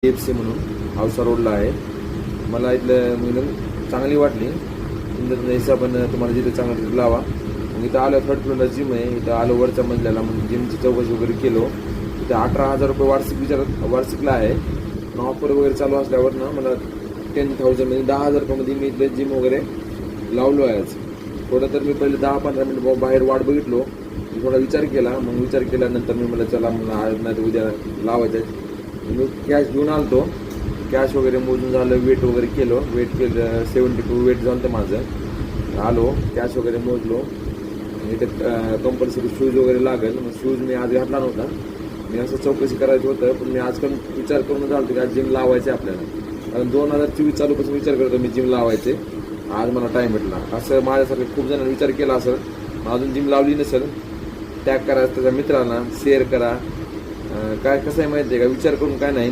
KFC म्हणून औसा रोडला आहे. मला इथलं एकदम चांगली वाटली. तुमच्या हिशोबानं तुम्हाला जिथे चांगलं तिथे लावा. मग इथं आलं, थर्ड फ्लोअरला जिम आहे. इथं आलो वरच्या मजल्याला, मग जिमची चौकशी वगैरे केलो. इथं 18,000 रुपये वार्षिकला आहे. ऑफर वगैरे चालू असल्यावर ना मला 10,000 म्हणजे 10,000 रुपयामध्ये मी इथलं जिम वगैरे लावलो आहे आज. थोडं तर मी पहिले 10-15 मिनिट बाहेर वाट बघितलो. थोडा विचार केला. मग विचार केल्यानंतर मी मला चला मला आज नाही तर उद्या लावायचं आहे. मी कॅश घेऊन आलतो. कॅश वगैरे मोजून झालं, वेट वगैरे वेट केलं 72 वेट झालं तर माझं. आलो, कॅश वगैरे मोजलो. इथे कंपल्सरी शूज वगैरे लागेल. मग शूज मी आज घातला नव्हता. मी असं चौकशी करायचं होतं, पण मी आजकाल विचार करून झालं की आज जिम लावायचे आपल्याला. कारण 2024 चालूपासून विचार करतो मी जिम लावायचे. आज मला टाईम भेटला. असं माझ्यासारखं खूप जणांनी विचार केला असेल, अजून जिम लावली नसेल, टॅग करा त्याच्या मित्रांना, शेअर करा. काय कसं आहे माहिती आहे का, विचार करून काय नाही.